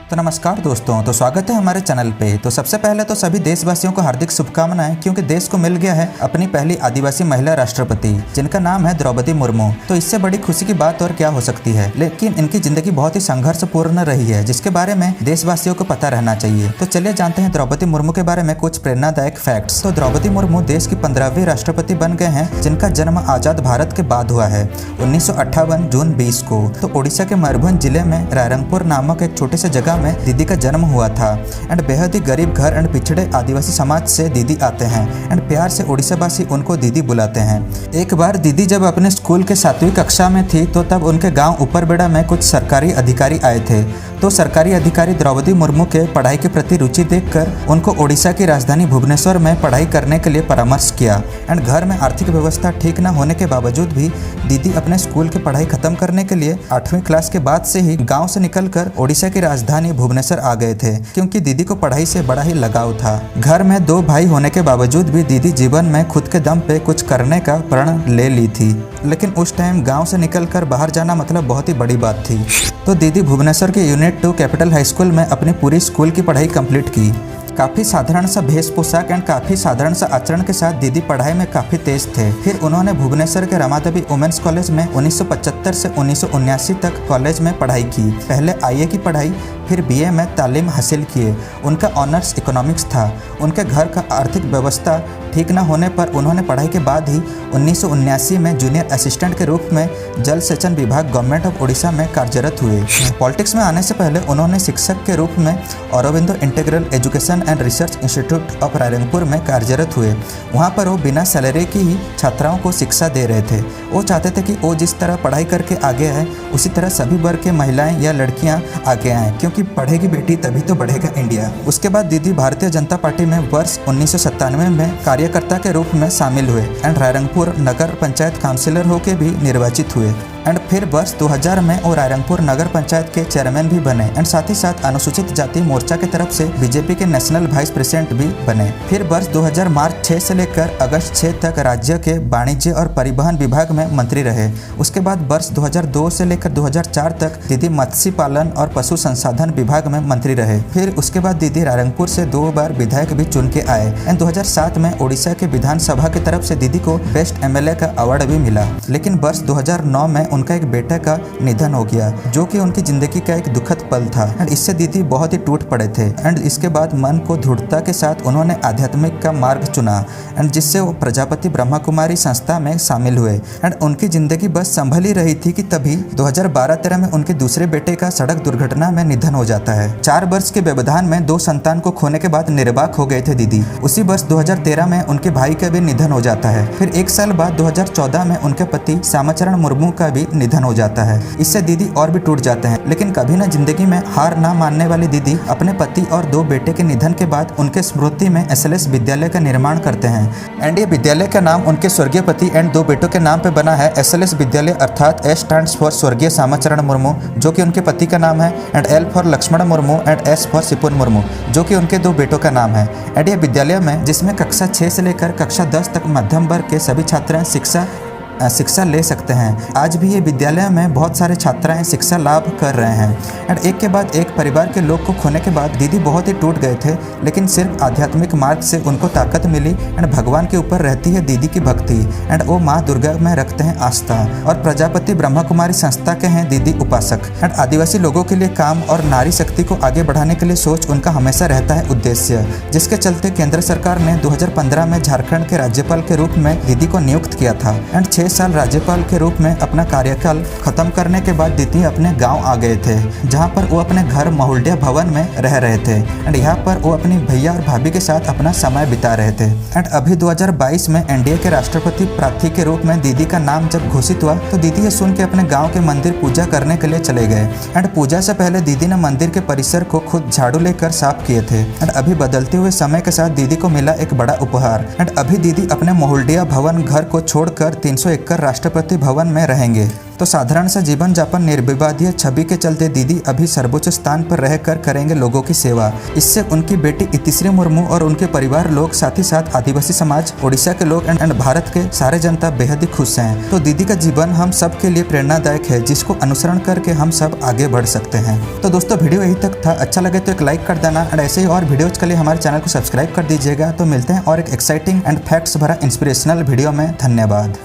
तो नमस्कार दोस्तों, तो स्वागत है हमारे चैनल पे। तो सबसे पहले तो सभी देशवासियों को हार्दिक शुभकामनाएं, क्योंकि देश को मिल गया है अपनी पहली आदिवासी महिला राष्ट्रपति, जिनका नाम है द्रौपदी मुर्मू। तो इससे बड़ी खुशी की बात और क्या हो सकती है। लेकिन इनकी जिंदगी बहुत ही संघर्षपूर्ण रही है, जिसके बारे में देशवासियों को पता रहना चाहिए। तो चलिए जानते हैं द्रौपदी मुर्मू के बारे में कुछ प्रेरणादायक फैक्ट्स। तो द्रौपदी मुर्मू देश की 15वीं राष्ट्रपति बन गए हैं, जिनका जन्म आजाद भारत के बाद हुआ है 1958 जून 20 को। तो ओडिशा के मयूरभंज जिले में रायरंगपुर नामक एक छोटे से जगह में दीदी का जन्म हुआ था। एंड बेहद ही गरीब घर एंड पिछड़े आदिवासी समाज से दीदी आते हैं एंड प्यार से ओडिशावासी उनको दीदी बुलाते हैं। एक बार दीदी जब अपने स्कूल के 7वीं कक्षा में थी, तो तब उनके गांव ऊपरबेड़ा में कुछ सरकारी अधिकारी आए थे। तो सरकारी अधिकारी द्रौपदी मुर्मू के पढ़ाई के प्रति रुचि देखकर उनको ओडिशा की राजधानी भुवनेश्वर में पढ़ाई करने के लिए परामर्श किया। एंड घर में आर्थिक व्यवस्था ठीक न होने के बावजूद भी दीदी अपने स्कूल की पढ़ाई खत्म करने के लिए 8वीं क्लास के बाद से ही गांव से निकलकर ओडिशा की राजधानी भुवनेश्वर आ गए थे, क्योंकि दीदी को पढ़ाई से बड़ा ही लगाव था। घर में 2 भाई होने के बावजूद भी दीदी जीवन में खुद के दम पे कुछ करने का प्रण ले ली थी। लेकिन उस टाइम गांव से निकलकर बाहर जाना मतलब बहुत ही बड़ी बात थी। तो दीदी भुवनेश्वर के यूनिट 2 कैपिटल हाई स्कूल में अपनी पूरी स्कूल की पढ़ाई कंप्लीट की। काफ़ी साधारण सा भेष पोशाक एंड काफ़ी साधारण सा आचरण के साथ दीदी पढ़ाई में काफ़ी तेज थे। फिर उन्होंने भुवनेश्वर के रमादेवी वुमेन्स कॉलेज में 1975 से 1979 तक कॉलेज में पढ़ाई की। पहले IE की पढ़ाई, फिर BA में तालीम हासिल किए। उनका ऑनर्स इकोनॉमिक्स था। उनके घर का आर्थिक व्यवस्था ठीक न होने पर उन्होंने पढ़ाई के बाद ही 1979 में जूनियर असिस्टेंट के रूप में जल सेचन विभाग गवर्नमेंट ऑफ ओडिशा में कार्यरत हुए। पॉलिटिक्स में आने से पहले उन्होंने शिक्षक के रूप में Aurobindo integral education and research institute of Rairangpur में कार्यरत हुए। वहाँ पर वो बिना सैलरी की ही छात्राओं को शिक्षा दे रहे थे। वो चाहते थे कि वो जिस तरह पढ़ाई करके आगे आए, उसी तरह सभी वर्ग के महिलाएं या लड़कियां आगे आएँ, क्योंकि पढ़ेगी बेटी तभी तो बढ़ेगा इंडिया। उसके बाद दीदी भारतीय जनता पार्टी में वर्ष 1997 में कार्यकर्ता के रूप में शामिल हुए एंड रायरंगपुर नगर पंचायत काउंसिलर होकर भी निर्वाचित हुए। एंड फिर वर्ष 2000 में वो रायरंगपुर नगर पंचायत के चेयरमैन भी बने एंड साथ ही साथ अनुसूचित जाति मोर्चा की तरफ से बीजेपी के नेशनल वाइस प्रेसिडेंट भी बने। फिर वर्ष 2000 मार्च 6 से लेकर अगस्त 6 तक राज्य के वाणिज्य और परिवहन विभाग में मंत्री रहे। उसके बाद वर्ष 2002 से लेकर 2004 तक दीदी मत्स्य पालन और पशु संसाधन विभाग में मंत्री रहे। फिर उसके बाद दीदी रायरंगपुर से 2 बार विधायक भी चुन के आए एंड 2007 में ओडिशा के विधानसभा की तरफ से दीदी को बेस्ट MLA का अवार्ड भी मिला। लेकिन वर्ष 2009 में उनका एक बेटा का निधन हो गया, जो कि उनकी जिंदगी का एक दुखद पल था एंड इससे दीदी बहुत ही टूट पड़े थे। एंड इसके बाद मन को दृढ़ता के साथ उन्होंने आध्यात्मिक का मार्ग चुना एंड जिससे वो प्रजापति ब्रह्मा कुमारी संस्था में शामिल हुए। एंड उनकी जिंदगी बस संभल ही रही थी कि तभी 2012-13 में उनके दूसरे बेटे का सड़क दुर्घटना में निधन हो जाता है। 4 वर्ष के व्यवधान में 2 संतान को खोने के बाद निर्वाक हो गए थे दीदी। उसी वर्ष 2013 में उनके भाई का भी निधन हो जाता है। फिर 1 साल बाद 2014 में उनके पति श्यामाचरण मुर्मू का भी निधन हो जाता है। इससे दीदी और भी टूट जाते हैं। लेकिन कभी ना जिंदगी में हार ना मानने वाली दीदी अपने पति और 2 बेटे के निधन के बाद उनके स्मृति में SLS विद्यालय का निर्माण करते हैं। एंड ये विद्यालय का नाम उनके स्वर्गीय पति एंड 2 बेटों के नाम पे बना है, SLS विद्यालय, अर्थात S स्टैंड्स फॉर स्वर्गीय श्यामाचरण मुर्मू, जो कि उनके पति का नाम है, and L for Laxman Murmu and S for Sipun Murmu, जो कि उनके 2 बेटों का नाम है। एंड ये विद्यालय में, जिसमें कक्षा 6 से लेकर कक्षा 10 तक मध्यम वर्ग के सभी छात्र शिक्षा ले सकते हैं। आज भी ये विद्यालय में बहुत सारे छात्राएं शिक्षा लाभ कर रहे हैं। एंड एक के बाद एक परिवार के लोग को खोने के बाद दीदी बहुत ही टूट गए थे, लेकिन सिर्फ आध्यात्मिक मार्ग से उनको ताकत मिली एंड भगवान के ऊपर रहती है दीदी की भक्ति एंड वो माँ दुर्गा में रखते हैं आस्था और प्रजापति ब्रह्मा कुमारी संस्था के हैं दीदी उपासक। एंड आदिवासी लोगों के लिए काम और नारी शक्ति को आगे बढ़ाने के लिए सोच उनका हमेशा रहता है उद्देश्य, जिसके चलते केंद्र सरकार ने 2015 में झारखंड के राज्यपाल के रूप में दीदी को नियुक्त किया था। एंड 6 साल राज्यपाल के रूप में अपना कार्यकाल खत्म करने के बाद दीदी अपने गांव आ गए थे, जहां पर वो अपने घर महुल्डिया भवन में रह रहे थे एंड यहाँ पर वो अपनी भैया और भाभी के साथ अपना समय बिता रहे थे। एंड अभी 2022 में NDA के राष्ट्रपति प्रार्थी के रूप में दीदी का नाम जब घोषित हुआ, तो दीदी ये सुन के अपने गाँव के मंदिर पूजा करने के लिए चले गए। एंड पूजा से पहले दीदी ने मंदिर के परिसर को खुद झाड़ू लेकर साफ किए थे। एंड अभी बदलते हुए समय के साथ दीदी को मिला एक बड़ा उपहार। एंड अभी दीदी अपने महुल्डिया भवन घर को छोड़कर 300 देखकर राष्ट्रपति भवन में रहेंगे। तो साधारण सा जीवन यापन निर्विवादीय छवि के चलते दीदी अभी सर्वोच्च स्थान पर रहकर करेंगे लोगों की सेवा। इससे उनकी बेटी इतिश्री मुर्मू और उनके परिवार लोग, साथ ही साथ आदिवासी समाज, उड़ीसा के लोग एंड भारत के सारे जनता बेहद ही खुश हैं। तो दीदी का जीवन हम सब के लिए प्रेरणादायक है, जिसको अनुसरण करके हम सब आगे बढ़ सकते हैं। तो दोस्तों वीडियो यही तक था। अच्छा लगे तो एक लाइक कर देना एंड ऐसे ही और वीडियोज के लिए हमारे चैनल को सब्सक्राइब कर दीजिएगा। तो मिलते हैं और एक एक्साइटिंग एंड फैक्ट्स भरा इंस्पिरेशनल वीडियो में। धन्यवाद।